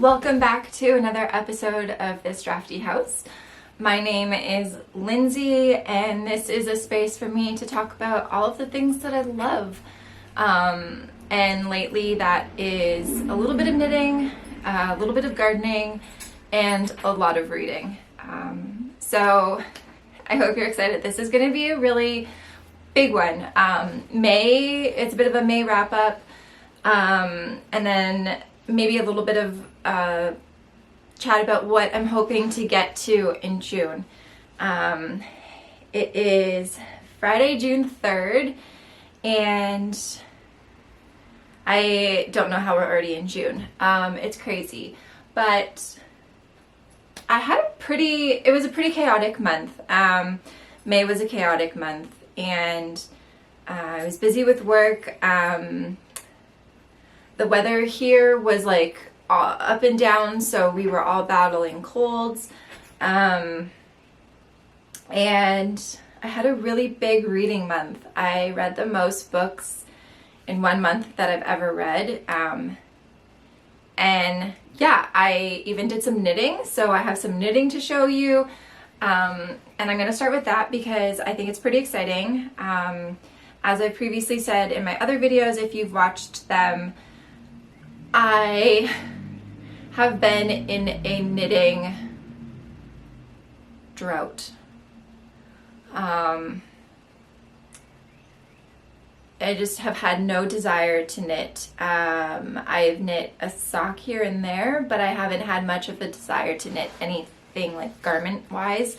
Welcome back to another episode of this Drafty House. My name is Lindsay, and this is a space for me to talk about all of the things that I love. And lately that is a little bit of knitting, a little bit of gardening, and a lot of reading. So I hope you're excited. This is going to be a really big one. It's a bit of a May wrap up, and then maybe a little bit of chat about what I'm hoping to get to in June. It is Friday, June 3rd, and I don't know how we're already in June. It's crazy, but I had it was a pretty chaotic month. May was a chaotic month, and I was busy with work. The weather here was like up and down, so we were all battling colds. And I had a really big reading month. I read the most books in 1 month that I've ever read. And yeah, I even did some knitting, so I have some knitting to show you. And I'm going to start with that because I think it's pretty exciting. As I previously said in my other videos, if you've watched them, I have been in a knitting drought. I just have had no desire to knit. I've knit a sock here and there, but I haven't had much of the desire to knit anything like garment wise.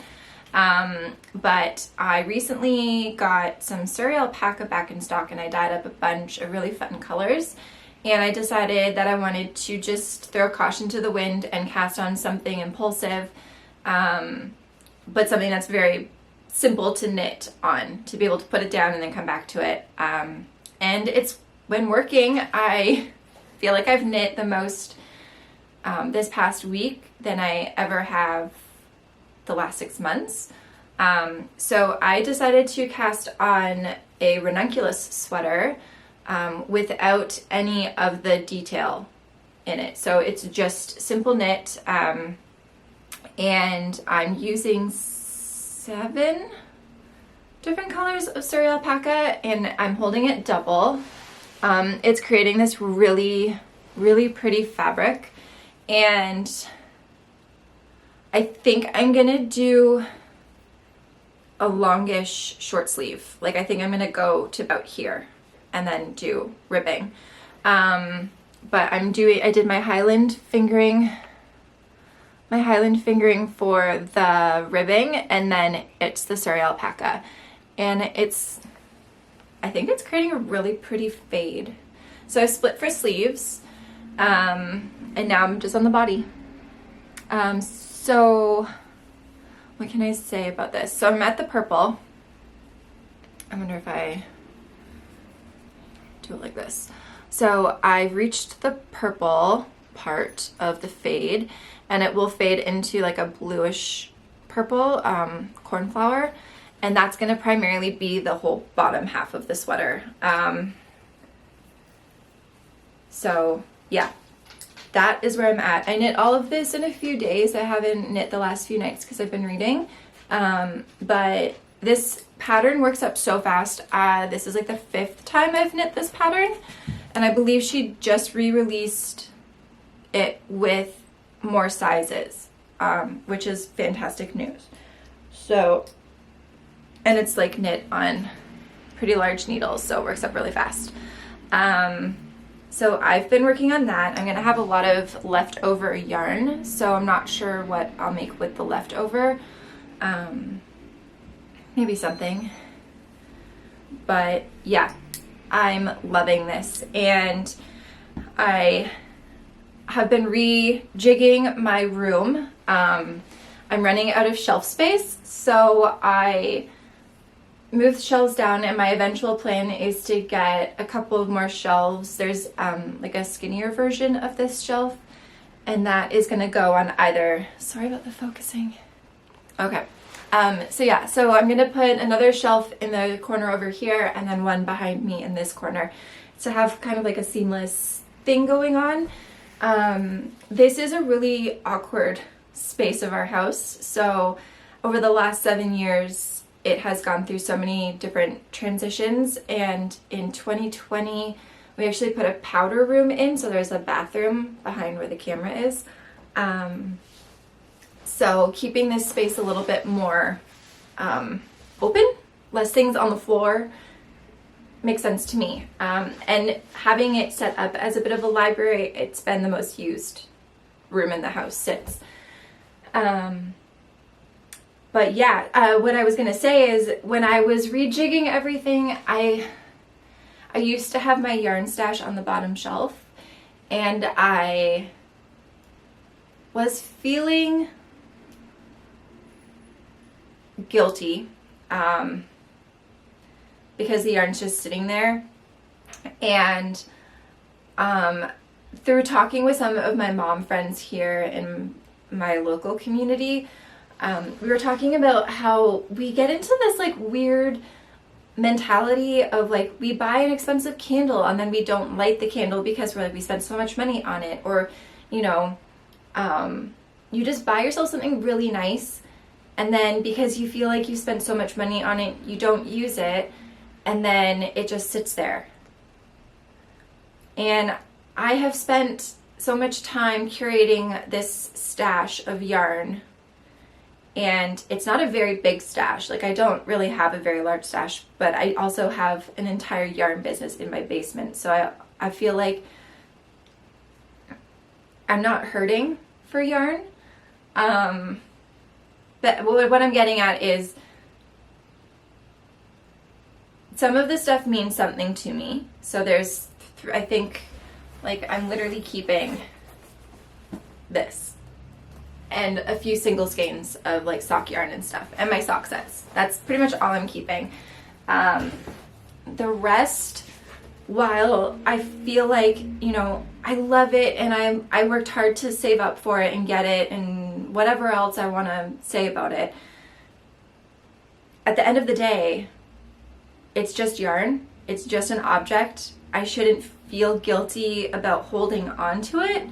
But I recently got some Suri Alpaca back in stock, and I dyed up a bunch of really fun colors. And I decided that I wanted to just throw caution to the wind and cast on something impulsive, but something that's very simple to knit on, to be able to put it down and then come back to it. And it's been working. I feel like I've knit the most this past week than I ever have the last 6 months. So I decided to cast on a Ranunculus sweater without any of the detail in it. So it's just simple knit, and I'm using 7 different colors of Suri Alpaca, and I'm holding it double. It's creating this really, really pretty fabric, and I think I'm gonna do a longish short sleeve. Like, I think I'm gonna go to about here and then do ribbing. But I did my Highland fingering for the ribbing, and then it's the Suri Alpaca. And I think it's creating a really pretty fade. So I split for sleeves, and now I'm just on the body. So what can I say about this? So I'm at the purple. I wonder if I do it like this. So I've reached the purple part of the fade, and it will fade into like a bluish purple cornflower, and that's going to primarily be the whole bottom half of the sweater. So yeah, that is where I'm at. I knit all of this in a few days. I haven't knit the last few nights because I've been reading, but this pattern works up so fast. This is like the 5th time I've knit this pattern, and I believe she just re-released it with more sizes, which is fantastic news. So, and it's like knit on pretty large needles, so it works up really fast. So I've been working on that. I'm gonna have a lot of leftover yarn, so I'm not sure what I'll make with the leftover. Maybe something, but yeah, I'm loving this, and I have been rejigging my room. I'm running out of shelf space, so I moved shelves down, and my eventual plan is to get a couple of more shelves. There's like a skinnier version of this shelf, and that is going to go on either, sorry about the focusing. Okay. So I'm going to put another shelf in the corner over here, and then one behind me in this corner to have kind of like a seamless thing going on. This is a really awkward space of our house. So over the last 7 years, it has gone through so many different transitions. And in 2020, we actually put a powder room in. So there's a bathroom behind where the camera is. So keeping this space a little bit more open, less things on the floor, makes sense to me. And having it set up as a bit of a library, it's been the most used room in the house since. But yeah, what I was gonna say is when I was rejigging everything, I used to have my yarn stash on the bottom shelf, and I was feeling guilty because the yarn's just sitting there. And through talking with some of my mom friends here in my local community, we were talking about how we get into this like weird mentality of like, we buy an expensive candle and then we don't light the candle because we're like, we spent so much money on it. Or, you know, you just buy yourself something really nice, and then because you feel like you spent so much money on it, you don't use it, and then it just sits there. And I have spent so much time curating this stash of yarn, and it's not a very big stash. Like, I don't really have a very large stash, but I also have an entire yarn business in my basement. So I feel like I'm not hurting for yarn. But what I'm getting at is some of the stuff means something to me. So there's, I think, like, I'm literally keeping this and a few single skeins of like sock yarn and stuff, and my sock sets. That's pretty much all I'm keeping. The rest, while I feel like, you know, I love it and I worked hard to save up for it and get it and whatever else I want to say about it, at the end of the day, it's just yarn. It's just an object. I shouldn't feel guilty about holding on to it.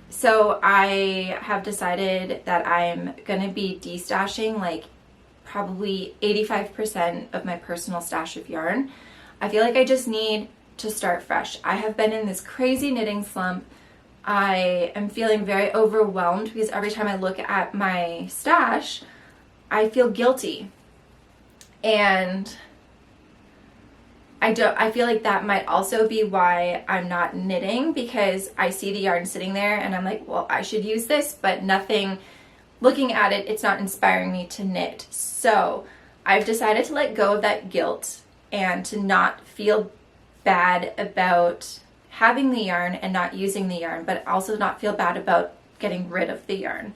So I have decided that I'm gonna be destashing like probably 85% of my personal stash of yarn. I feel like I just need to start fresh. I have been in this crazy knitting slump. I am feeling very overwhelmed because every time I look at my stash, I feel guilty. And I feel like that might also be why I'm not knitting, because I see the yarn sitting there and I'm like, well, I should use this, but nothing, looking at it, it's not inspiring me to knit. So I've decided to let go of that guilt and to not feel bad about having the yarn and not using the yarn, but also not feel bad about getting rid of the yarn.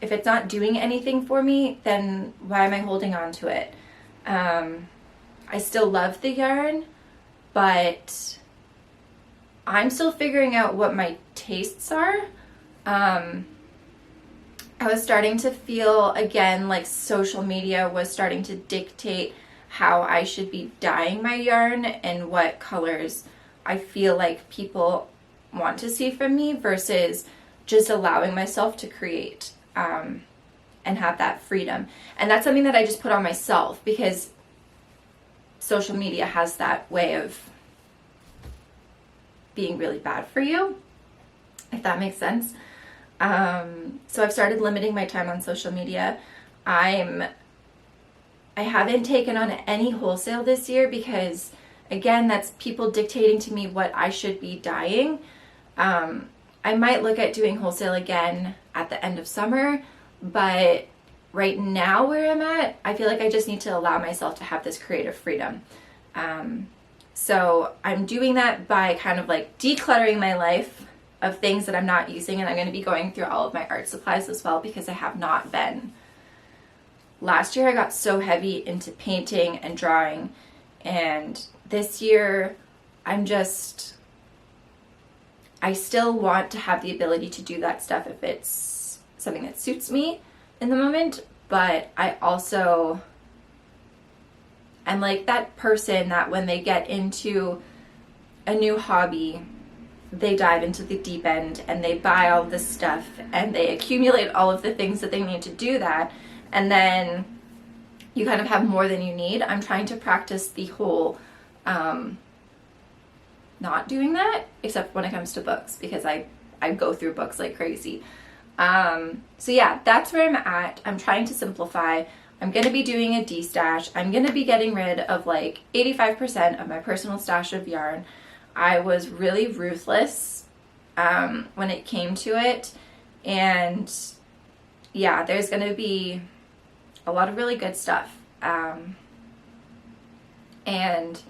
If it's not doing anything for me, then why am I holding on to it? I still love the yarn, but I'm still figuring out what my tastes are. I was starting to feel, again, like social media was starting to dictate how I should be dyeing my yarn and what colors I feel like people want to see from me versus just allowing myself to create and have that freedom. And that's something that I just put on myself because social media has that way of being really bad for you, if that makes sense. So I've started limiting my time on social media. I haven't taken on any wholesale this year because, again, that's people dictating to me what I should be dyeing. I might look at doing wholesale again at the end of summer, but right now where I'm at, I feel like I just need to allow myself to have this creative freedom. So I'm doing that by kind of like decluttering my life of things that I'm not using, and I'm going to be going through all of my art supplies as well because I have not been. Last year I got so heavy into painting and drawing, and this year I still want to have the ability to do that stuff if it's something that suits me in the moment, but I also am like that person that when they get into a new hobby, they dive into the deep end and they buy all this stuff and they accumulate all of the things that they need to do that, and then you kind of have more than you need. I'm trying to practice the whole not doing that, except when it comes to books, because I go through books like crazy. So yeah, that's where I'm at. I'm trying to simplify. I'm going to be doing a destash. I'm going to be getting rid of like 85% of my personal stash of yarn. I was really ruthless when it came to it. And yeah, there's going to be a lot of really good stuff. And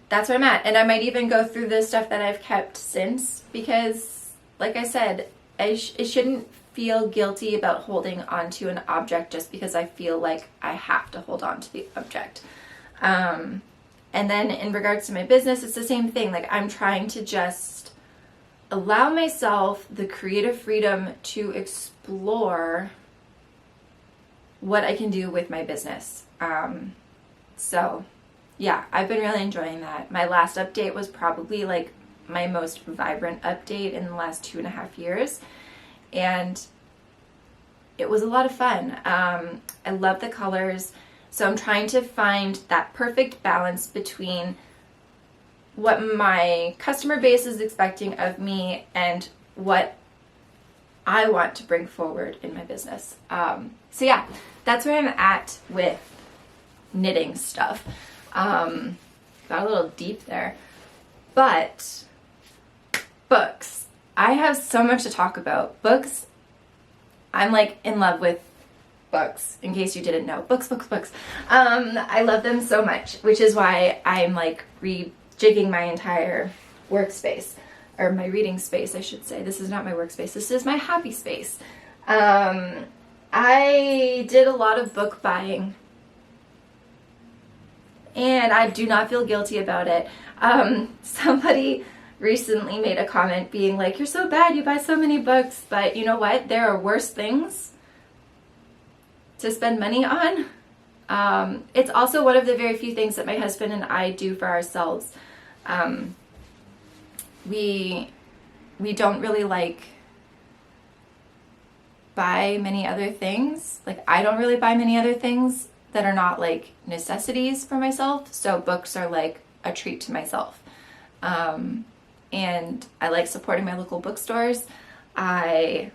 that's where I'm at. And I might even go through the stuff that I've kept since, because like I said, it shouldn't feel guilty about holding onto an object just because I feel like I have to hold on to the object. And then in regards to my business, it's the same thing. Like, I'm trying to just allow myself the creative freedom to explore what I can do with my business. So yeah, I've been really enjoying that. My last update was probably like my most vibrant update in the last 2.5 years. And it was a lot of fun. I love the colors. So I'm trying to find that perfect balance between what my customer base is expecting of me and what I want to bring forward in my business. So yeah, that's where I'm at with knitting stuff. Got a little deep there. But books. I have so much to talk about. Books. I'm like in love with books, in case you didn't know. Books. I love them so much, which is why I'm like rejigging my entire workspace, or my reading space, I should say. This is not my workspace. This is my happy space. I did a lot of book buying, and I do not feel guilty about it. Somebody recently made a comment being like, you're so bad, you buy so many books, but you know what? There are worse things to spend money on. It's also one of the very few things that my husband and I do for ourselves. We don't really like buy many other things. Like, I don't really buy many other things that are not like necessities for myself. So books are like a treat to myself. And I like supporting my local bookstores. I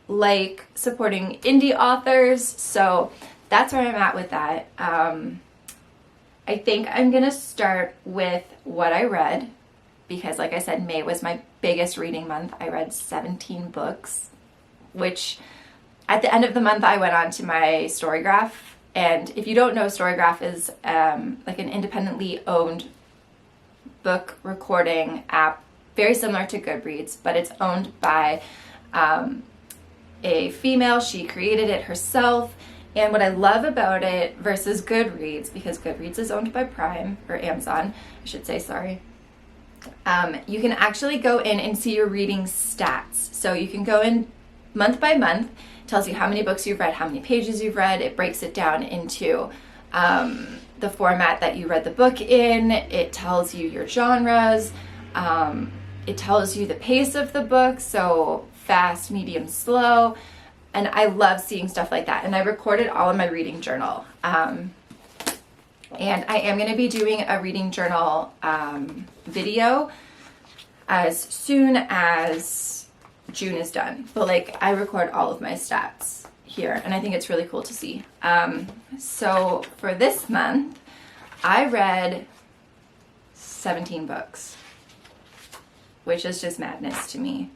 like supporting indie authors. So that's where I'm at with that. I think I'm going to start with what I read, because like I said, May was my biggest reading month. I read 17 books, which at the end of the month, I went on to my Storygraph. And if you don't know, Storygraph is like an independently owned book recording app, very similar to Goodreads, but it's owned by a female. She created it herself. And what I love about it versus Goodreads, because Goodreads is owned by Prime, or Amazon, I should say, sorry. You can actually go in and see your reading stats. So you can go in month by month, tells you how many books you've read, how many pages you've read. It breaks it down into the format that you read the book in. It tells you your genres. It tells you the pace of the book, so fast, medium, slow. And I love seeing stuff like that. And I recorded all in my reading journal. And I am going to be doing a reading journal video as soon as June is done. But like, I record all of my stats here, and I think it's really cool to see. So for this month, I read 17 books, which is just madness to me.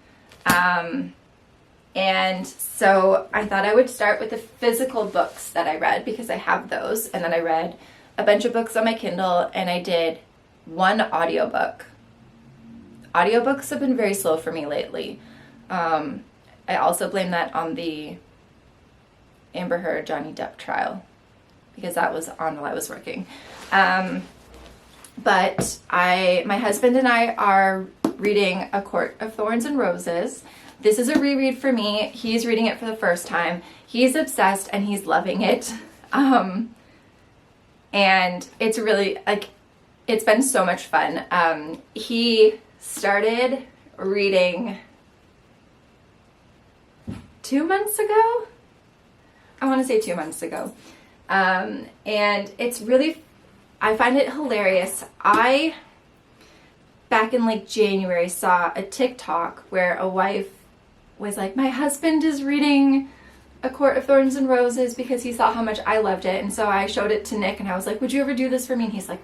And so I thought I would start with the physical books that I read, because I have those. And then I read a bunch of books on my Kindle, and I did one audiobook. Audiobooks have been very slow for me lately. I also blame that on the Amber Heard Johnny Depp trial, because that was on while I was working. But my husband and I are reading A Court of Thorns and Roses. This is a reread for me. He's reading it for the first time. He's obsessed and he's loving it. And it's really, like, it's been so much fun. He started reading 2 months ago. I want to say 2 months ago. And it's really, I find it hilarious. I, back in like January, saw a TikTok where a wife was like, my husband is reading A Court of Thorns and Roses because he saw how much I loved it. And so I showed it to Nick and I was like, would you ever do this for me? And he's like,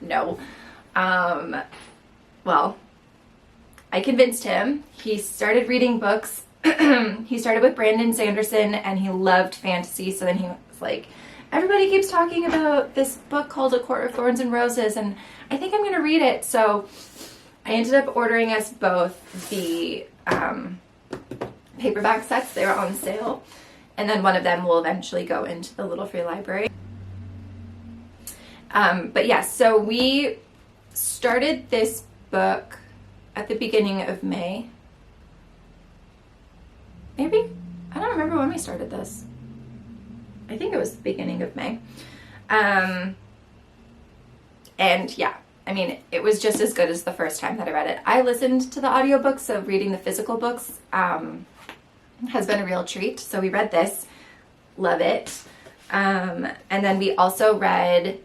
no. Well, I convinced him. He started reading books. He started with Brandon Sanderson and he loved fantasy. So then he was like, everybody keeps talking about this book called A Court of Thorns and Roses and I think I'm going to read it. So I ended up ordering us both the paperback sets. They were on sale. And then one of them will eventually go into the Little Free Library. But yes, so we started this book at the beginning of May. Maybe? I don't remember when we started this. I think it was the beginning of May. And yeah, I mean, it was just as good as the first time that I read it. I listened to the audiobooks, so reading the physical books has been a real treat. So we read this, love it. And then we also read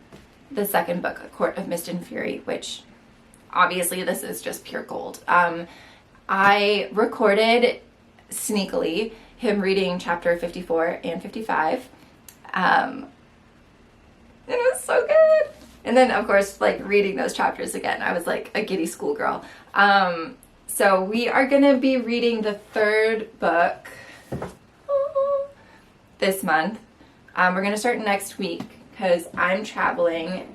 the second book, A Court of Mist and Fury, which obviously this is just pure gold. I recorded sneakily him reading chapter 54 and 55. It was so good. And then of course, like reading those chapters again, I was like a giddy schoolgirl. So we are going to be reading the third book this month. We're going to start next week because I'm traveling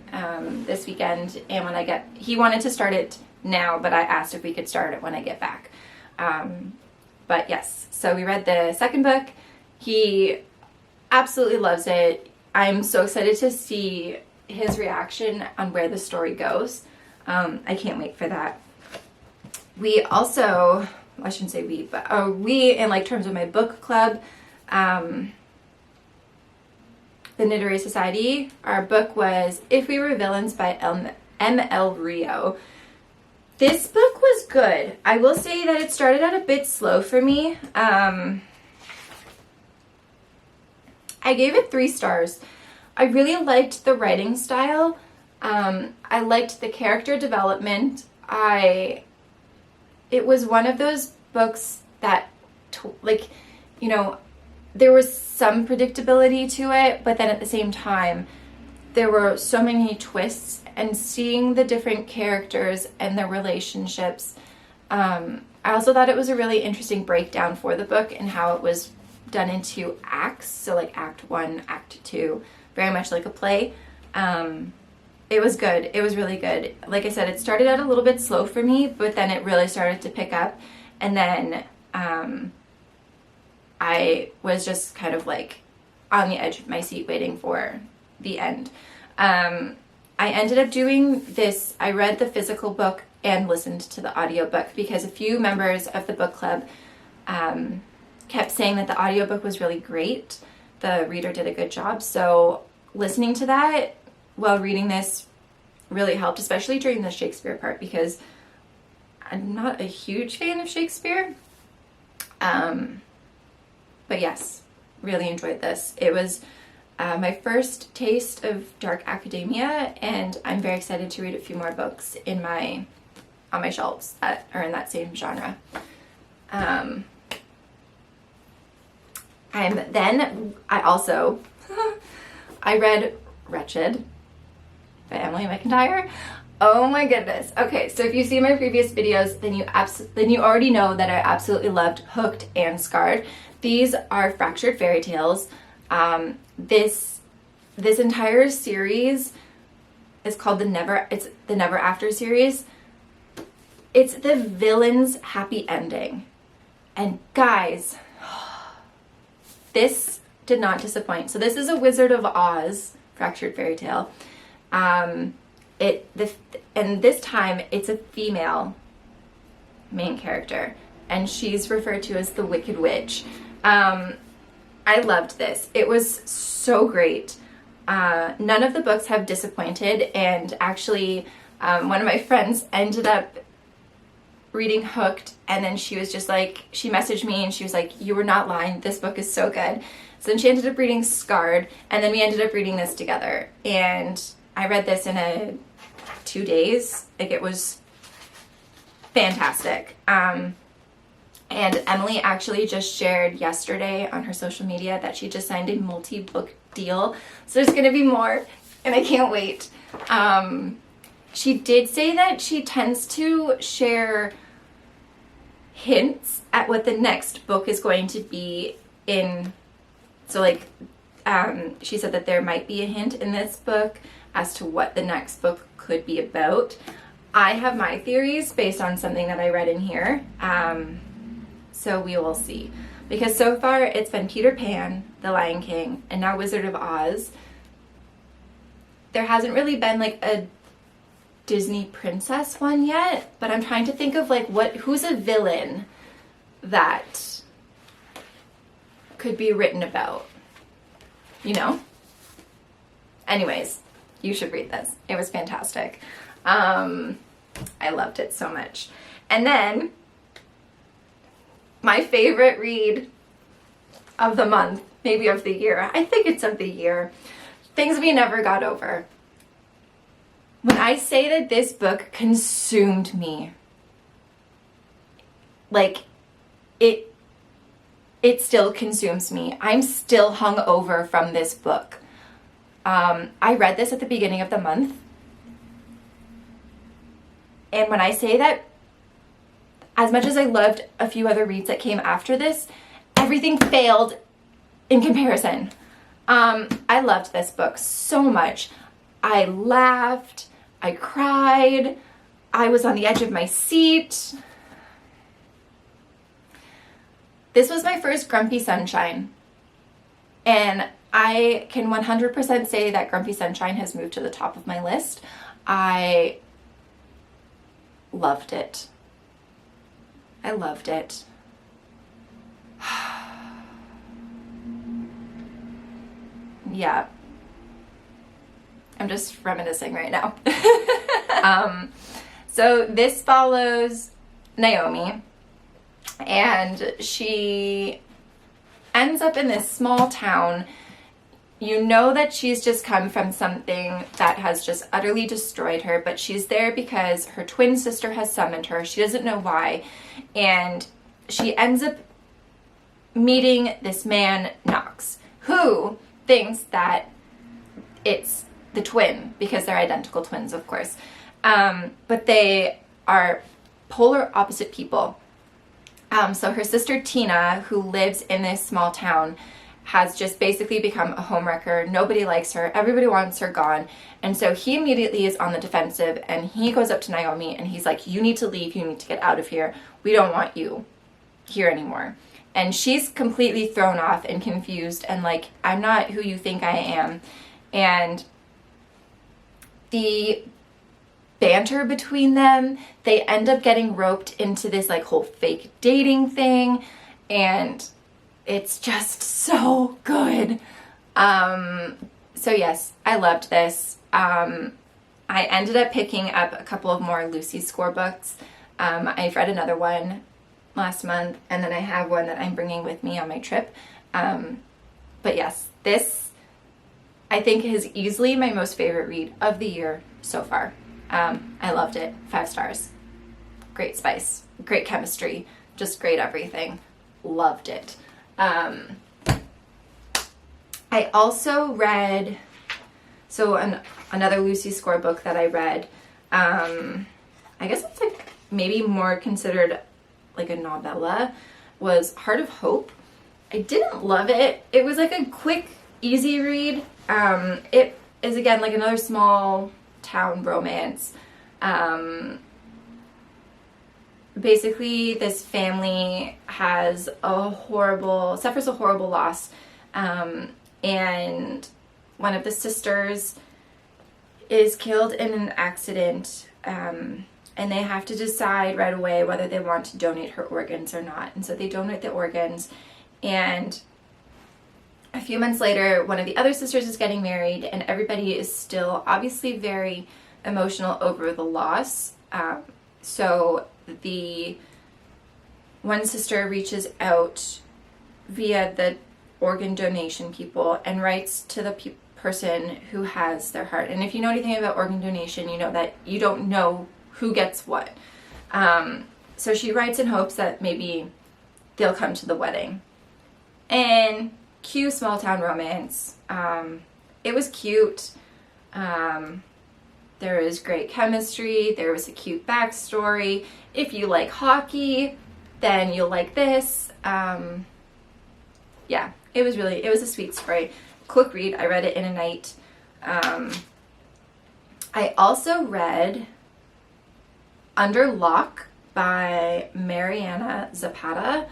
this weekend, and when I get, he wanted to start it now, but I asked if we could start it when I get back. But yes, so we read the second book. He absolutely loves it. I'm so excited to see his reaction on where the story goes. I can't wait for that. We also, I shouldn't say we, but we, in like terms of my book club, the Midori Society, our book was If We Were Villains by M.L. Rio. This book was good. I will say that it started out a bit slow for me. I gave it 3 stars. I really liked the writing style. I liked the character development. It was one of those books that, like, you know, there was some predictability to it, but then at the same time, there were so many twists, and seeing the different characters and their relationships. I also thought it was a really interesting breakdown for the book and how it was done into acts. So like Act 1, Act 2, very much like a play. It was good. It was really good. Like I said, it started out a little bit slow for me, but then it really started to pick up. And then I was just kind of like on the edge of my seat waiting for the end. I ended up doing this. I read the physical book and listened to the audiobook because a few members of the book club kept saying that the audiobook was really great. The reader did a good job. So listening to that while reading this really helped, especially during the Shakespeare part, because I'm not a huge fan of Shakespeare. But yes, really enjoyed this. It was my first taste of dark academia, and I'm very excited to read a few more books on my shelves that are in that same genre. And then I also I read Wretched by Emily McIntyre. Oh my goodness. Okay, so if you see my previous videos, then you already know that I absolutely loved Hooked and Scarred. These are fractured fairy tales. This entire series is called the Never After series. It's the villain's happy ending. And guys, this did not disappoint. So this is a Wizard of Oz fractured fairy tale. And this time it's a female main character, and she's referred to as the Wicked Witch. I loved this. It was so great. None of the books have disappointed, and actually one of my friends ended up reading Hooked, and then she was just like, she messaged me and she was like, you were not lying, this book is so good. So then she ended up reading Scarred, and then we ended up reading this together. And I read this in 2 days. Like, it was fantastic. And Emily actually just shared yesterday on her social media that she just signed a multi-book deal. So there's going to be more, and I can't wait. She did say that she tends to share hints at what the next book is going to be in. So like, she said that there might be a hint in this book as to what the next book could be about. I have my theories based on something that I read in here. So we will see. Because so far it's been Peter Pan, The Lion King, and now Wizard of Oz. There hasn't really been like a Disney princess one yet, but I'm trying to think of like who's a villain that could be written about, you know? Anyways, you should read this. It was fantastic. I loved it so much. And then my favorite read of the month, maybe of the year, I think it's of the year, Things We Never Got Over. When I say that this book consumed me, like, it still consumes me. I'm still hung over from this book. I read this at the beginning of the month. And when I say that, as much as I loved a few other reads that came after this, everything failed in comparison. I loved this book so much. I laughed, I cried, I was on the edge of my seat. This was my first Grumpy Sunshine, and I can 100% say that Grumpy Sunshine has moved to the top of my list. I loved it. I loved it. Yeah. I'm just reminiscing right now. So this follows Naomi, and she ends up in this small town. You know that she's just come from something that has just utterly destroyed her, but she's there because her twin sister has summoned her. She doesn't know why. And she ends up meeting this man, Knox, who thinks that it's the twin, because they're identical twins, of course. But they are polar opposite people. So her sister Tina, who lives in this small town, has just basically become a homewrecker. Nobody likes her. Everybody wants her gone. And so he immediately is on the defensive, and he goes up to Naomi and he's like, you need to leave. You need to get out of here. We don't want you here anymore. And she's completely thrown off and confused and like, I'm not who you think I am. And the banter between them, they end up getting roped into this like whole fake dating thing, and it's just so good. So yes, I loved this. I ended up picking up a couple of more Lucy Score books. I've read another one last month, and then I have one that I'm bringing with me on my trip. But yes, this I think is easily my most favorite read of the year so far. I loved it. 5 stars. Great spice, great chemistry, just great everything. Loved it. I also read, another Lucy Score book that I read, I guess it's like maybe more considered like a novella, was Heart of Hope. I didn't love it. It was like a quick, easy read. It is again like another small town romance. Basically this family suffers a horrible loss, and one of the sisters is killed in an accident, and they have to decide right away whether they want to donate her organs or not. And so they donate the organs, and a few months later, one of the other sisters is getting married, and everybody is still obviously very emotional over the loss. So the one sister reaches out via the organ donation people and writes to the person who has their heart. And if you know anything about organ donation, you know that you don't know who gets what. So she writes in hopes that maybe they'll come to the wedding. And cue small town romance. It was cute. There was great chemistry. There was a cute backstory. If you like hockey, then you'll like this. Yeah, it was a sweet story. Quick read. I read it in a night. I also read Under Lock by Mariana Zapata.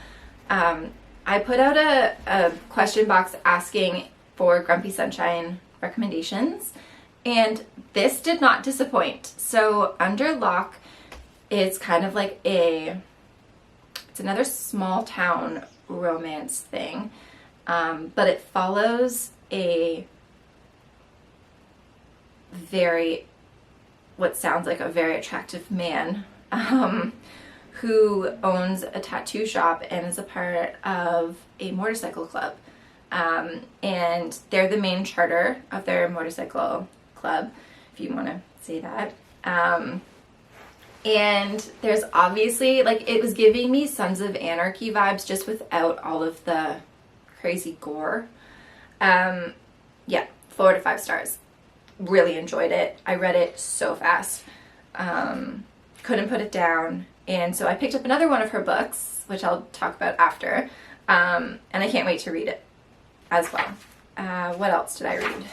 I put out a question box asking for Grumpy Sunshine recommendations, and this did not disappoint. So Under Lock is kind of like it's another small town romance thing, but it follows what sounds like a very attractive man who owns a tattoo shop and is a part of a motorcycle club. And they're the main charter of their motorcycle club, if you want to say that. And there's obviously, like, it was giving me Sons of Anarchy vibes just without all of the crazy gore. Yeah, 4 to 5 stars. Really enjoyed it. I read it so fast. Couldn't put it down. And so I picked up another one of her books, which I'll talk about after. And I can't wait to read it as well. What else did I read?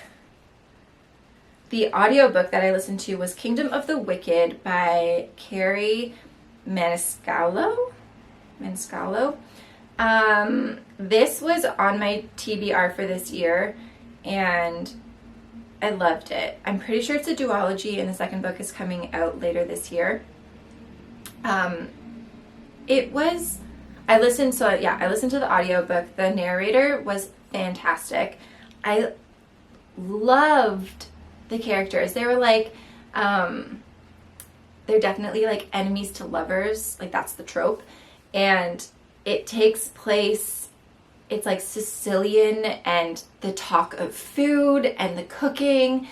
The audiobook that I listened to was Kingdom of the Wicked by Carrie Maniscalco. This was on my TBR for this year, and I loved it. I'm pretty sure it's a duology, and the second book is coming out later this year. I listened to the audiobook. The narrator was fantastic. I loved the characters. They were like, they're definitely like enemies to lovers. Like, that's the trope. And it takes place, it's like Sicilian, and the talk of food and the cooking,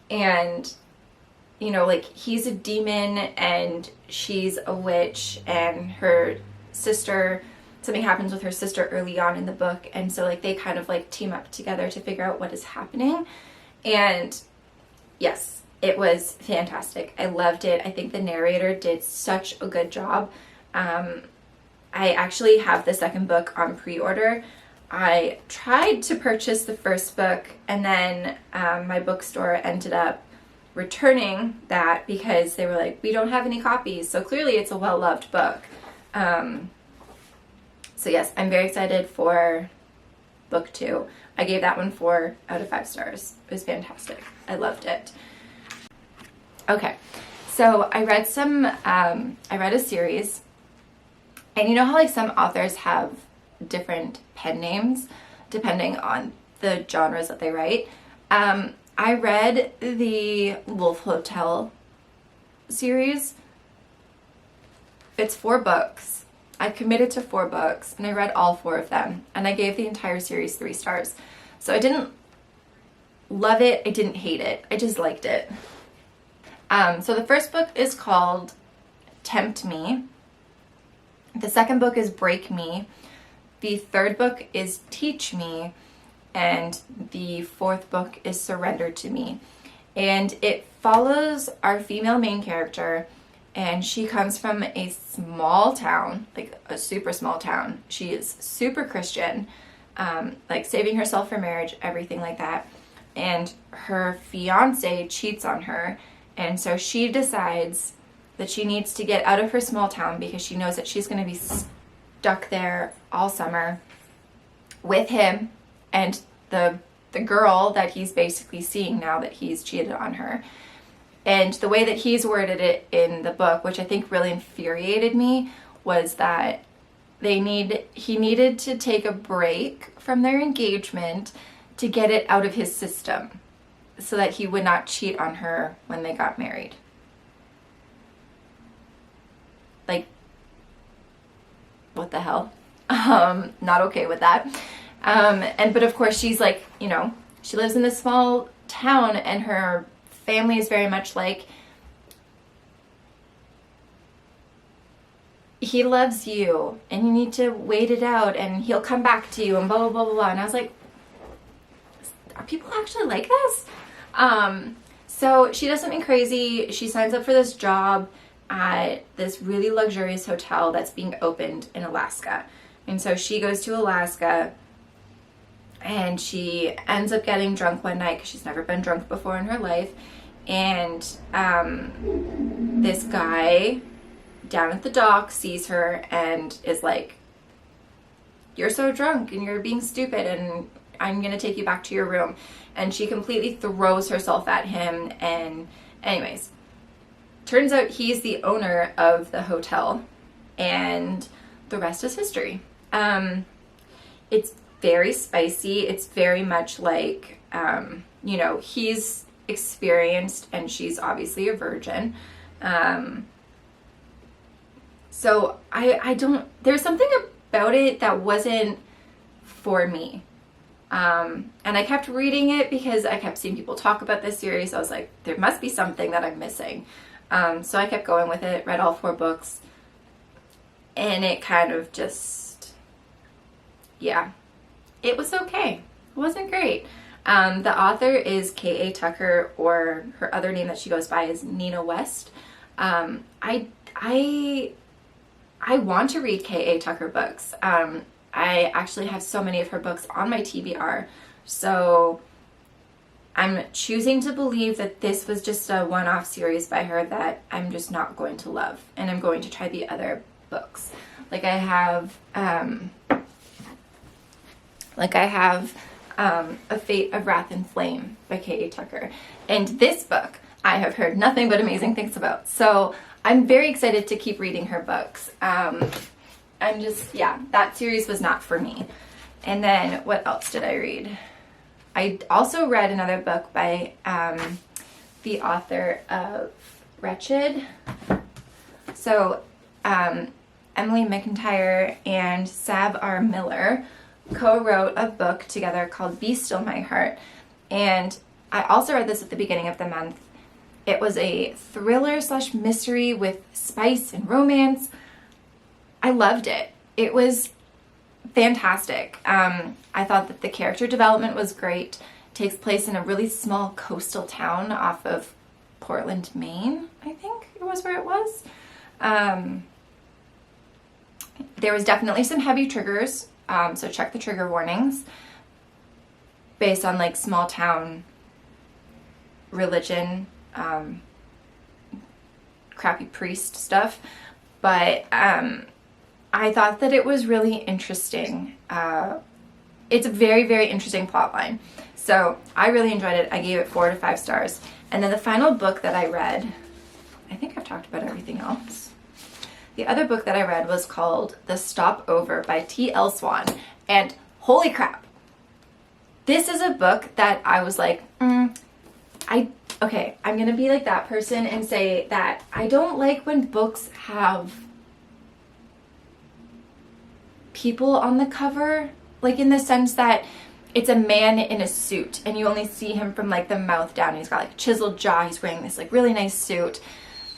and, you know, like, he's a demon and she's a witch, and her sister, something happens with her sister early on in the book, and so like they kind of like team up together to figure out what is happening. And yes, it was fantastic. I loved it. I think the narrator did such a good job. I actually have the second book on pre-order. I tried to purchase the first book, and then my bookstore ended up returning that because they were like, we don't have any copies. So clearly it's a well-loved book. So yes, I'm very excited for book 2. I gave that one 4 out of 5 stars. It was fantastic. I loved it. Okay, so I read a series, and you know how like some authors have different pen names depending on the genres that they write? I read the Wolf Hotel series. It's 4 books. I committed to 4 books, and I read all 4 of them, and I gave the entire series 3 stars. So I didn't love it, I didn't hate it, I just liked it. So the first book is called Tempt Me. The second book is Break Me. The third book is Teach Me. And the fourth book is Surrender to Me. And it follows our female main character, and she comes from a small town, like a super small town. She is super Christian, like saving herself for marriage, everything like that. And her fiance cheats on her, and so she decides that she needs to get out of her small town because she knows that she's going to be stuck there all summer with him and the girl that he's basically seeing now that he's cheated on her. And the way that he's worded it in the book, which I think really infuriated me, was that he needed to take a break from their engagement to get it out of his system so that he would not cheat on her when they got married. Like, what the hell? Not okay with that. But of course she's like, you know, she lives in this small town and her family is very much like, he loves you and you need to wait it out and he'll come back to you and blah, blah, blah, blah, blah. And I was like, are people actually like this? So she does something crazy. She signs up for this job at this really luxurious hotel that's being opened in Alaska. And so she goes to Alaska and she ends up getting drunk one night because she's never been drunk before in her life. And this guy down at the dock sees her and is like, you're so drunk and you're being stupid and I'm gonna take you back to your room. And she completely throws herself at him. And anyways, turns out he's the owner of the hotel and the rest is history. It's very spicy. It's very much like, you know, he's experienced and she's obviously a virgin. So I don't, there's something about it that wasn't for me. And I kept reading it because I kept seeing people talk about this series. I was like, there must be something that I'm missing. So I kept going with it, read all 4 books, and it kind of just, yeah, it was okay. It wasn't great. The author is K.A. Tucker, or her other name that she goes by is Nina West. I want to read K.A. Tucker books. I actually have so many of her books on my TBR. So I'm choosing to believe that this was just a one-off series by her that I'm just not going to love. And I'm going to try the other books. Like I have A Fate of Wrath and Flame by K.A. Tucker. And this book I have heard nothing but amazing things about. So I'm very excited to keep reading her books. I'm just, yeah, that series was not for me. And then what else did I read? I also read another book by the author of Wretched. So Emily McIntyre and Sav R. Miller co-wrote a book together called Be Still My Heart. And I also read this at the beginning of the month. It was a thriller / mystery with spice and romance. I loved it. It was fantastic. I thought that the character development was great. It takes place in a really small coastal town off of Portland, Maine, I think it was where it was. There was definitely some heavy triggers, so check the trigger warnings, based on like small town religion, crappy priest stuff. But I thought that it was really interesting. It's a very, very interesting plot line. So I really enjoyed it. I gave it 4 to 5 stars. And then the final book that I read, I think I've talked about everything else. The other book that I read was called The Stopover by T.L. Swan. And holy crap, this is a book that I was like, okay, I'm going to be like that person and say that I don't like when books have people on the cover, like in the sense that it's a man in a suit and you only see him from like the mouth down. He's got like chiseled jaw. He's wearing this like really nice suit.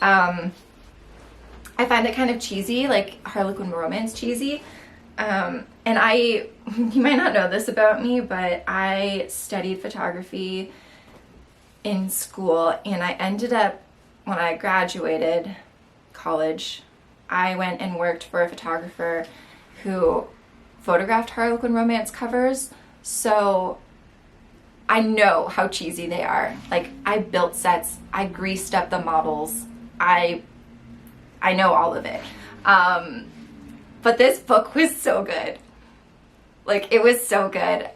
I find it kind of cheesy, like Harlequin romance cheesy. And you might not know this about me, but I studied photography in school, and I ended up, when I graduated college, I went and worked for a photographer who photographed Harlequin romance covers. So I know how cheesy they are. Like, I built sets, I greased up the models, I know all of it. But this book was so good. Like, it was so good.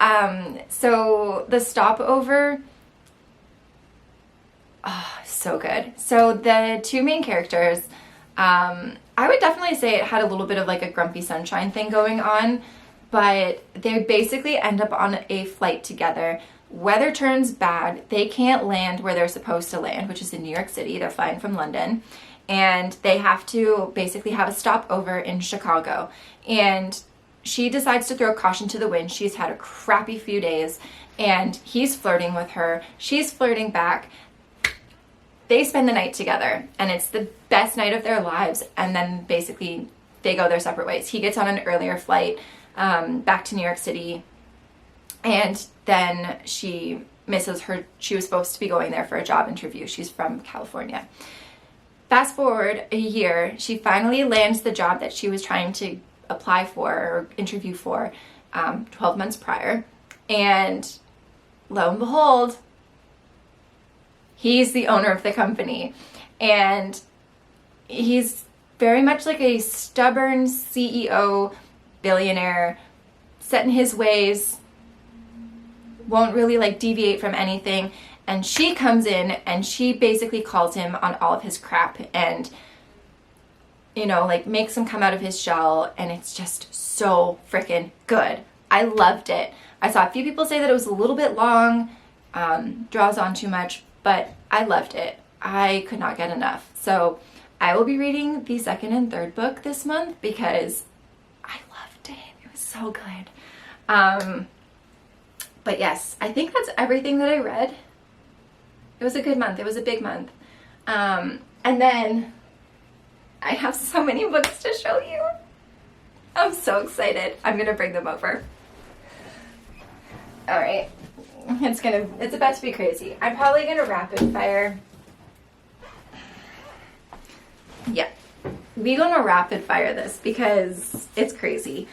So The Stopover, so good. So the 2 main characters, I would definitely say it had a little bit of like a Grumpy Sunshine thing going on, but they basically end up on a flight together. Weather turns bad. They can't land where they're supposed to land, which is in New York City. They're flying from London. and they have to basically have a stopover in Chicago. And she decides to throw caution to the wind. She's had a crappy few days, and he's flirting with her. She's flirting back. They spend the night together, and it's the best night of their lives. And then basically they go their separate ways. He gets on an earlier flight back to New York City, and then she misses her. She was supposed to be going there for a job interview. She's from California. Fast forward a year, she finally lands the job that she was trying to apply for or interview for 12 months prior. And lo and behold, he's the owner of the company. And he's very much like a stubborn CEO, billionaire, set in his ways, won't really like deviate from anything. And she comes in and she basically calls him on all of his crap and, you know, like makes him come out of his shell. And it's just so freaking good. I loved it. I saw a few people say that it was a little bit long, draws on too much, but I loved it. I could not get enough. So I will be reading the second and third book this month because I loved it. It was so good. But yes, I think that's everything that I read. It was a good month. It was a big month. And then I have so many books to show you. I'm so excited. I'm going to bring them over. All right. It's about to be crazy. I'm probably going to rapid fire. Yeah. We're going to rapid fire this because it's crazy.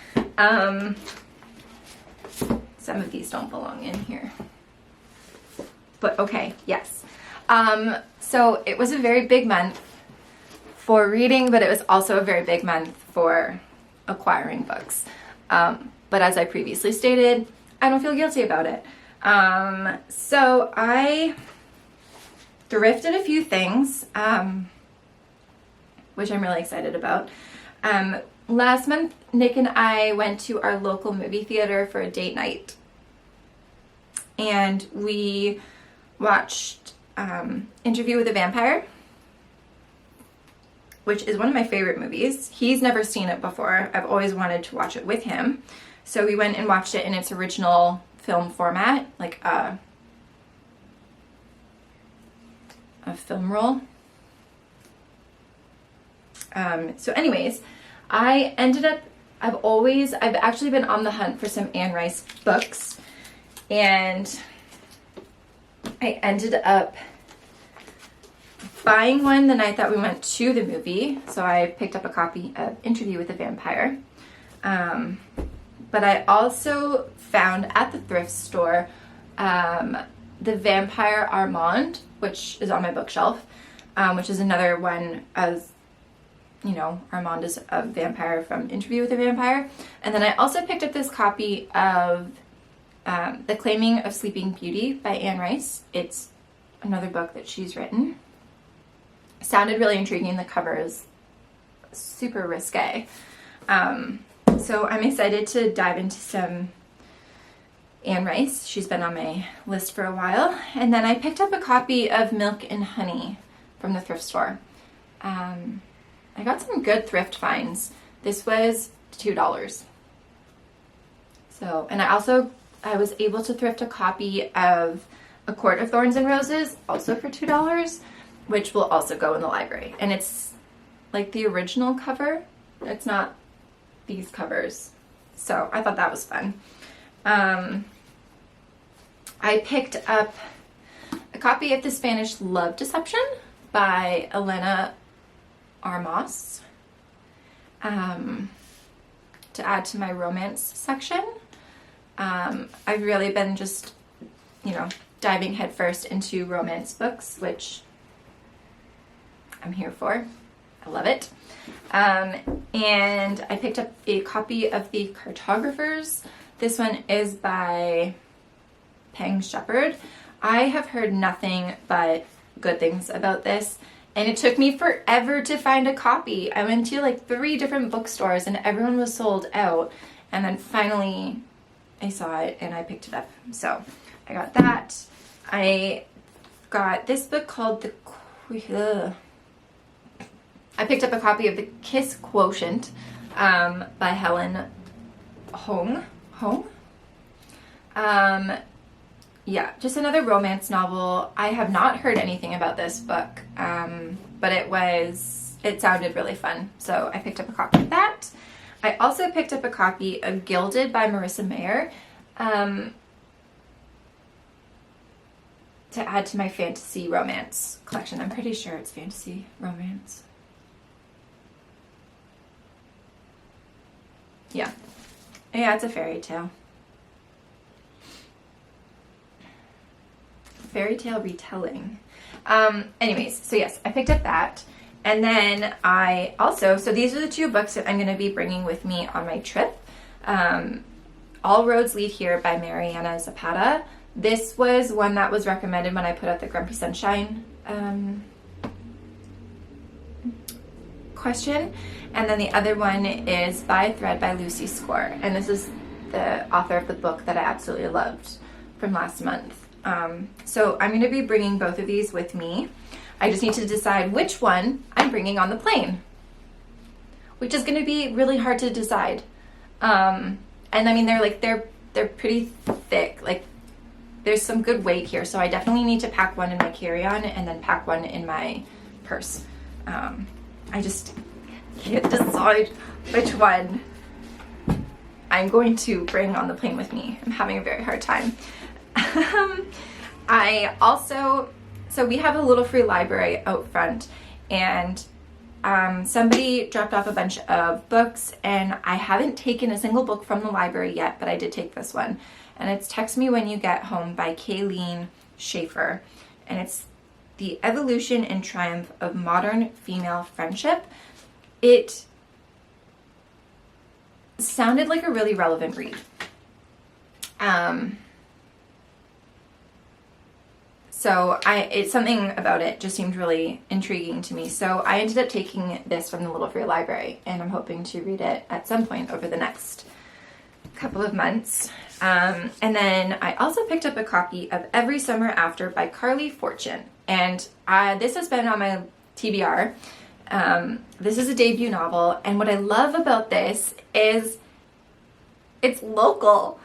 Some of these don't belong in here. But okay, yes. So it was a very big month for reading, but it was also a very big month for acquiring books. But as I previously stated, I don't feel guilty about it. So I thrifted a few things, which I'm really excited about. Last month, Nick and I went to our local movie theater for a date night. And we watched Interview with a Vampire, which is one of my favorite movies. He's never seen it before. I've always wanted to watch it with him. So we went and watched it in its original film format, like a film roll. So anyways, I've actually been on the hunt for some Anne Rice books, and I ended up buying one the night that we went to the movie. So I picked up a copy of Interview with a Vampire. But I also found at the thrift store The Vampire Armand, which is on my bookshelf, which is another one, as you know, Armand is a vampire from Interview with a Vampire. And then I also picked up this copy of The Claiming of Sleeping Beauty by Anne Rice. It's another book that she's written. Sounded really intriguing. The cover is super risque. So I'm excited to dive into some Anne Rice. She's been on my list for a while. And then I picked up a copy of Milk and Honey from the thrift store. I got some good thrift finds. This was $2. So, and I was able to thrift a copy of A Court of Thorns and Roses, also for $2, which will also go in the library. And it's like the original cover. It's not these covers. So I thought that was fun. I picked up a copy of The Spanish Love Deception by Elena Armas to add to my romance section. I've really been just, diving headfirst into romance books, which I'm here for. I love it. And I picked up a copy of The Cartographers. This one is by Peng Shepherd. I have heard nothing but good things about this, and it took me forever to find a copy. I went to like 3 different bookstores and everyone was sold out, and then finally I saw it and I picked it up. So I got that. I got this book called I picked up a copy of The Kiss Quotient by Helen Hong. Yeah, just another romance novel. I have not heard anything about this book, but it sounded really fun, so I picked up a copy of that. I also picked up a copy of Gilded by Marissa Mayer to add to my fantasy romance collection. I'm pretty sure it's fantasy romance. Yeah, it's a fairy tale. Fairy tale retelling. Anyways, so yes, I picked up that. And then I also, so these are the two books that I'm going to be bringing with me on my trip. All Roads Lead Here by Mariana Zapata. This was one that was recommended when I put out the Grumpy Sunshine question. And then the other one is By a Thread by Lucy Score. And this is the author of the book that I absolutely loved from last month. So I'm going to be bringing both of these with me. I just need to decide which one I'm bringing on the plane, which is going to be really hard to decide. And I mean, they're pretty thick. Like, there's some good weight here, so I definitely need to pack one in my carry-on and then pack one in my purse. I just can't decide which one I'm going to bring on the plane with me. I'm having a very hard time. So we have a little free library out front, and somebody dropped off a bunch of books, and I haven't taken a single book from the library yet, but I did take this one, and it's Text Me When You Get Home by Colleen Schaefer, and it's The Evolution and Triumph of Modern Female Friendship. It sounded like a really relevant read. So it's something about it just seemed really intriguing to me. So I ended up taking this from the Little Free Library, and I'm hoping to read it at some point over the next couple of months. And then I also picked up a copy of Every Summer After by Carly Fortune. And this has been on my TBR. This is a debut novel, and what I love about this is it's local.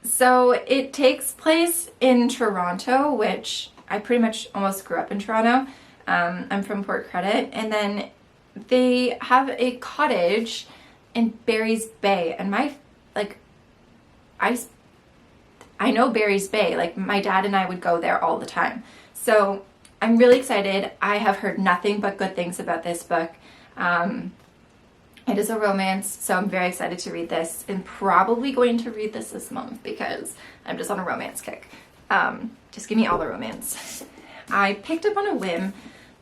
So it takes place in Toronto, which I pretty much almost grew up in Toronto. I'm from Port Credit, and then they have a cottage in Barry's Bay, and I know Barry's Bay. Like, my dad and I would go there all the time. So I'm really excited. I have heard nothing but good things about this book. It is a romance, so I'm very excited to read this. I'm probably going to read this month because I'm just on a romance kick. Just give me all the romance. I picked up on a whim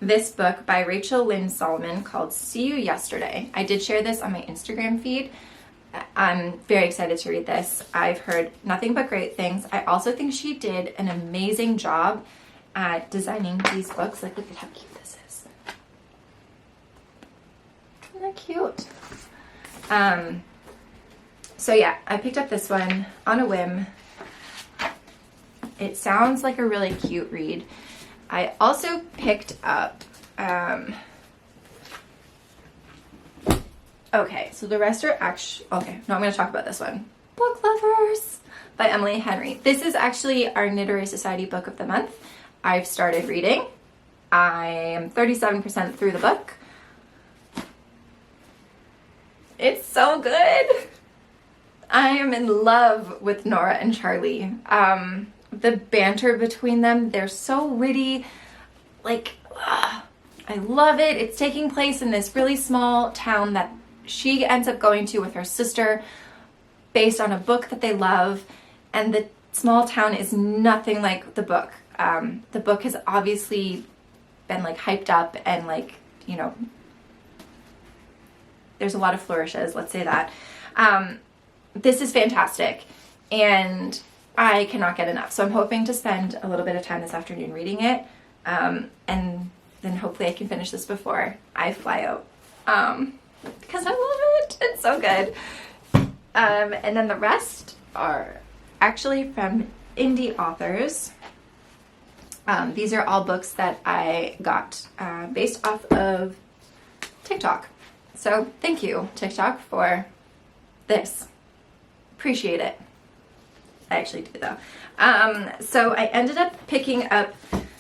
this book by Rachel Lynn Solomon called See You Yesterday. I did share this on my Instagram feed. I'm very excited to read this. I've heard nothing but great things. I also think she did an amazing job at designing these books. Like, look at how cute this is. Isn't that cute? So yeah, I picked up this one on a whim. It sounds like a really cute read. I also picked up, okay, so the rest are actually, okay, no, I'm going to talk about this one. Book Lovers by Emily Henry. This is actually our Knittery Society book of the month. I've started reading. I am 37% through the book. It's so good. I am in love with Nora and Charlie. The banter between them, they're so witty. Like, I love it. It's taking place in this really small town that she ends up going to with her sister based on a book that they love. And the small town is nothing like the book. The book has obviously been like hyped up and like, you know, there's a lot of flourishes, let's say that. This is fantastic, and I cannot get enough. So I'm hoping to spend a little bit of time this afternoon reading it, and then hopefully I can finish this before I fly out, because I love it. It's so good. And then the rest are actually from indie authors. These are all books that I got based off of TikTok. So thank you, TikTok, for this. Appreciate it. I actually do, though. So I ended up picking up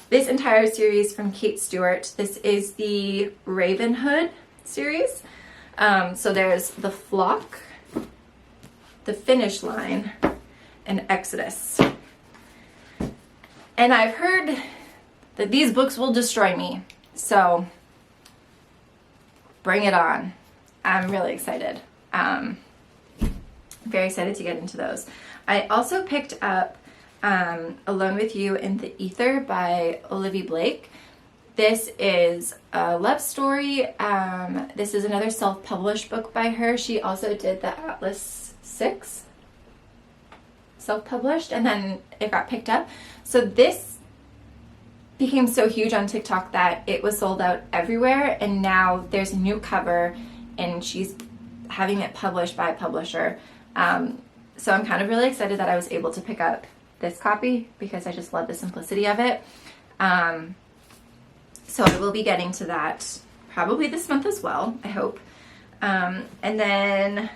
this entire series from Kate Stewart. This is the Ravenhood series. So there's The Flock, The Finish Line, and Exodus. And I've heard that these books will destroy me. So bring it on. I'm really excited. Very excited to get into those. I also picked up Alone with You in the Ether by Olivia Blake. This is a love story. This is another self-published book by her. She also did the Atlas 6 self-published, and then it got picked up. So this became so huge on TikTok that it was sold out everywhere, and now there's a new cover and she's having it published by a publisher. So I'm kind of really excited that I was able to pick up this copy because I just love the simplicity of it. So I will be getting to that probably this month as well, I hope. And then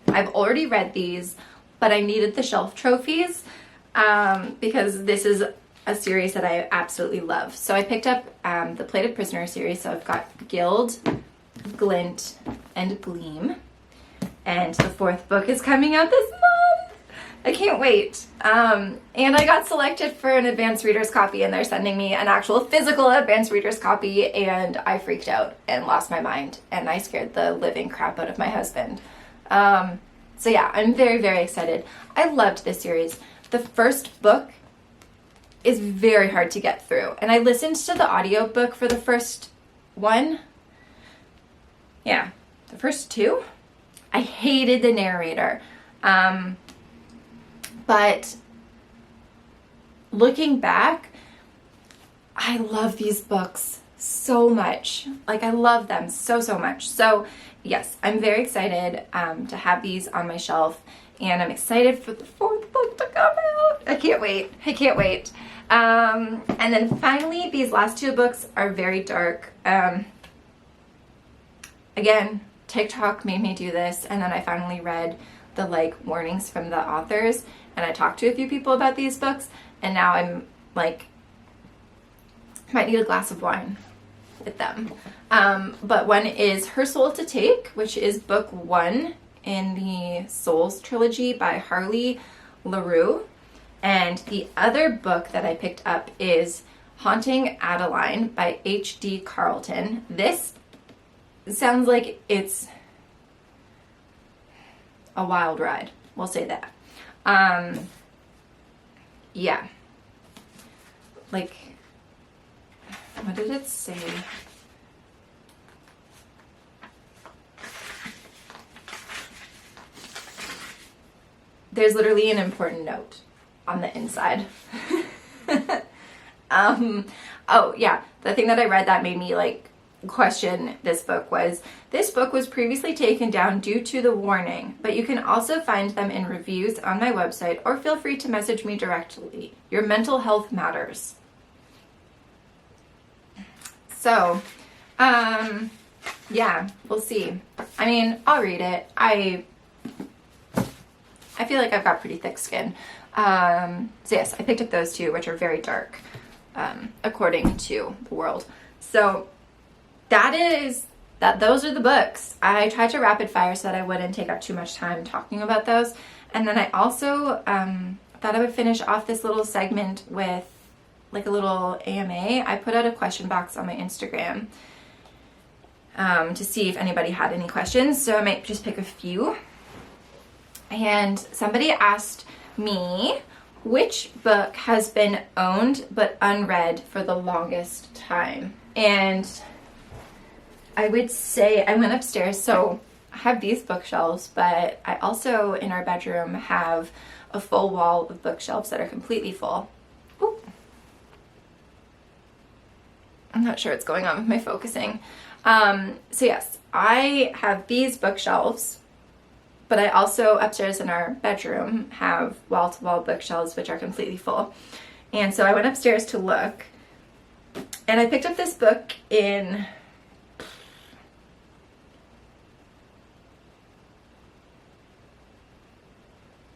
I've already read these, but I needed the shelf trophies because this is a series that I absolutely love. So I picked up the Plated Prisoner series. So I've got Gild, Glint, and Gleam. And the 4th book is coming out this month. I can't wait. And I got selected for an advanced reader's copy, and they're sending me an actual physical advanced reader's copy, and I freaked out and lost my mind, and I scared the living crap out of my husband. So yeah, I'm very, very excited. I loved this series. The first book is very hard to get through, and I listened to the audiobook for the first one. Yeah, the first 2. I hated the narrator. But looking back, I love these books so much. Like, I love them so, so much. So yes, I'm very excited to have these on my shelf, and I'm excited for the 4th book to come out. I can't wait. I can't wait. And then finally, these last 2 books are very dark. Again, TikTok made me do this, and then I finally read the warnings from the authors, and I talked to a few people about these books, and now I'm like, might need a glass of wine with them. But one is Her Soul to Take, which is book 1 in the Souls trilogy by Harley LaRue, and the other book that I picked up is Haunting Adeline by H.D. Carlton. This sounds like it's a wild ride. We'll say that. Yeah. What did it say? There's literally an important note on the inside. Oh yeah, the thing that I read that made me question this book was previously taken down due to the warning, but you can also find them in reviews on my website, or feel free to message me directly. Your mental health matters. So yeah, we'll see. I mean, I'll read it. I feel like I've got pretty thick skin. So yes, I picked up those 2, which are very dark, according to the world. So those are the books. I tried to rapid fire so that I wouldn't take up too much time talking about those. And then I also thought I would finish off this little segment with a little AMA. I put out a question box on my Instagram to see if anybody had any questions. So I might just pick a few. And somebody asked me which book has been owned but unread for the longest time. And I would say I went upstairs, so I have these bookshelves, but I also in our bedroom have a full wall of bookshelves that are completely full. Oop. I'm not sure what's going on with my focusing. So yes, I have these bookshelves, but I also upstairs in our bedroom have wall-to-wall bookshelves which are completely full. And so I went upstairs to look, And I picked up this book in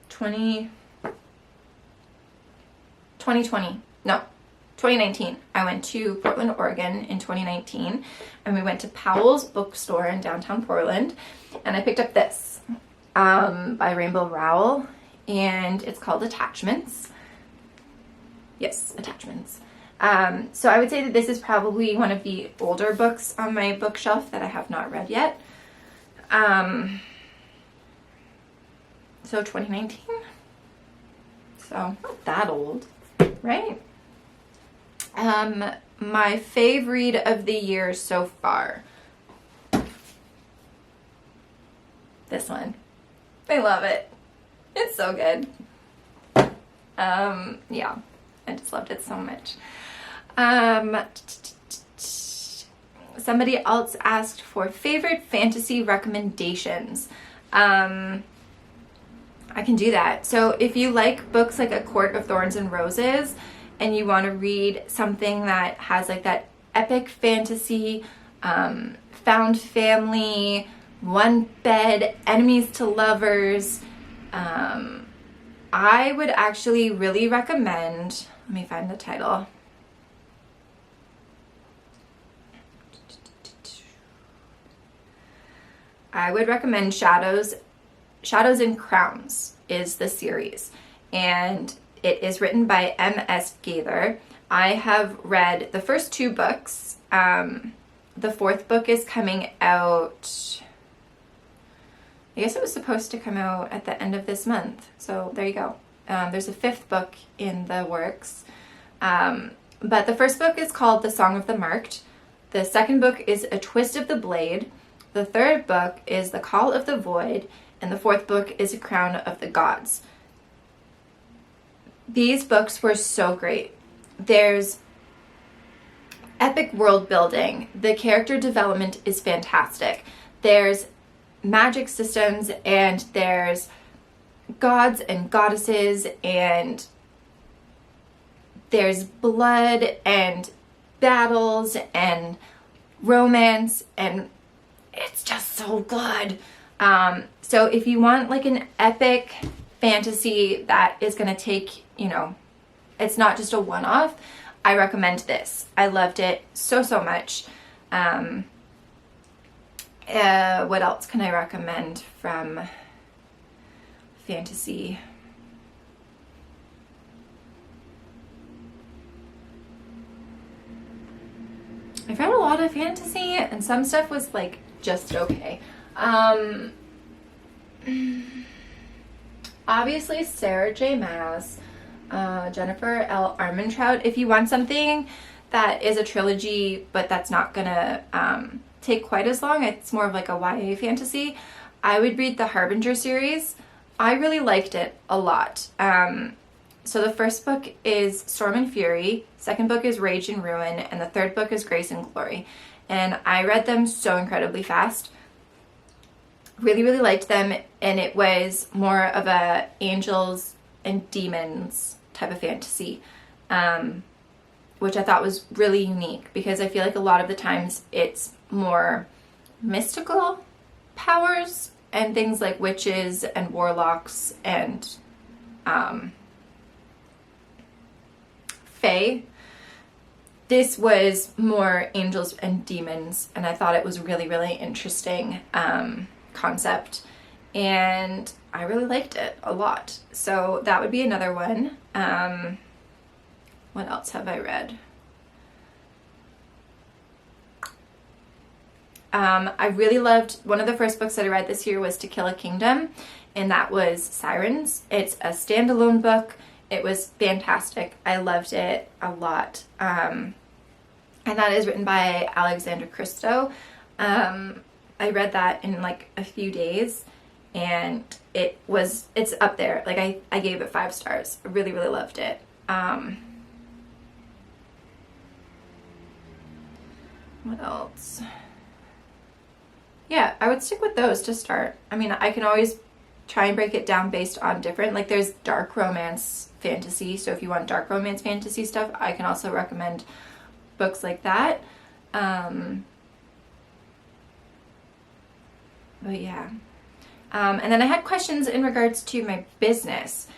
2019. I went to Portland, Oregon in 2019, and we went to Powell's bookstore in downtown Portland, and I picked up this by Rainbow Rowell, and it's called Attachments. Yes, Attachments. So I would say that this is probably one of the older books on my bookshelf that I have not read yet. So 2019. So not that old, right? My fave read of the year so far. This one. I love it. It's so good. Yeah, I just loved it so much. Somebody else asked for favorite fantasy recommendations. I can do that. So if you like books like A Court of Thorns and Roses, and you want to read something that has like that epic fantasy, found family, one bed, enemies to lovers, I would actually really recommend, let me find the title. I would recommend Shadows and Crowns is the series, and it is written by M.S. Gaither. I have read the first 2 books. The 4th book is coming out, I guess it was supposed to come out at the end of this month. So there you go. There's a 5th book in the works. But the first book is called The Song of the Marked. The 2nd book is A Twist of the Blade. The 3rd book is The Call of the Void. And the 4th book is A Crown of the Gods. These books were so great. There's epic world building. The character development is fantastic. There's magic systems, and there's gods and goddesses, and there's blood and battles and romance, and it's just so good. So if you want like an epic fantasy that is going to take, you know, it's not just a one-off, I recommend this. I loved it so much. What else can I recommend from fantasy? I've read a lot of fantasy, and some stuff was like just okay. Obviously Sarah J. Maas, Jennifer L. Armentrout. If you want something that is a trilogy but that's not gonna take quite as long, it's more of like a YA fantasy, I would read the Harbinger series. I really liked it a lot. So the first book is Storm and Fury, 2nd book is Rage and Ruin, and the 3rd book is Grace and Glory. And I read them so incredibly fast. Really liked them, and it was more of a angels and demons type of fantasy, which I thought was really unique, because I feel like a lot of the times it's more mystical powers and things like witches and warlocks and fae. This was more angels and demons, and I thought it was really interesting concept, and I really liked it a lot. So that would be another one. What else have I read? I really loved, one of the first books that I read this year was To Kill a Kingdom, and that was Sirens. It's a standalone book. It was fantastic. I loved it a lot. And that is written by Alexandra Christo. I read that in like a few days, and it's up there. Like I gave it 5 stars. I really loved it. What else? Yeah, I would stick with those to start. I mean, I can always try and break it down based on different, like there's dark romance fantasy. So if you want dark romance fantasy stuff, I can also recommend books like that. But yeah. And then I had questions in regards to my business.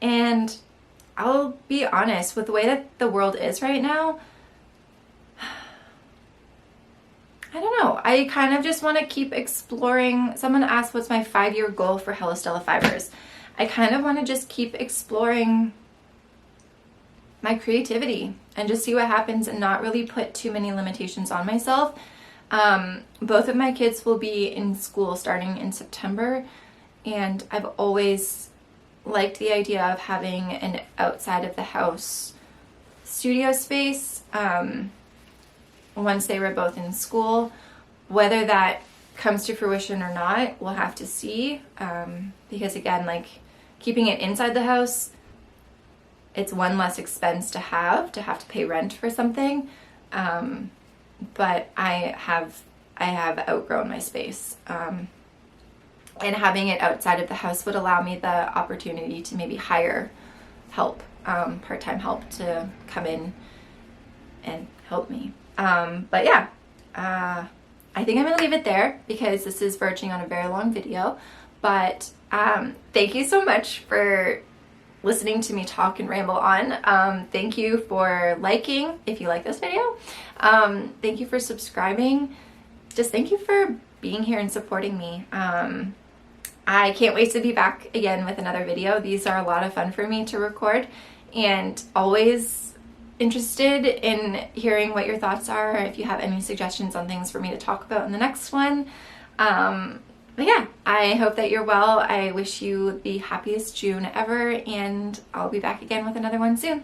And I'll be honest, with the way that the world is right now, I don't know. I kind of just want to keep exploring. Someone asked what's my 5-year goal for Hello Stella Fibres. I kind of want to just keep exploring my creativity and just see what happens and not really put too many limitations on myself. Both of my kids will be in school starting in September, and I've always liked the idea of having an outside of the house studio space once they were both in school. Whether that comes to fruition or not, we'll have to see, because again, like keeping it inside the house, it's one less expense to have to pay rent for something. But I have outgrown my space. And having it outside of the house would allow me the opportunity to maybe hire help, part-time help to come in and help me. But yeah, I think I'm gonna leave it there because this is verging on a very long video. But thank you so much for listening to me talk and ramble on. Thank you for liking if you like this video. Thank you for subscribing. Just thank you for being here and supporting me. I can't wait to be back again with another video. These are a lot of fun for me to record, and always interested in hearing what your thoughts are, if you have any suggestions on things for me to talk about in the next one. But yeah, I hope that you're well. I wish you the happiest June ever, and I'll be back again with another one soon.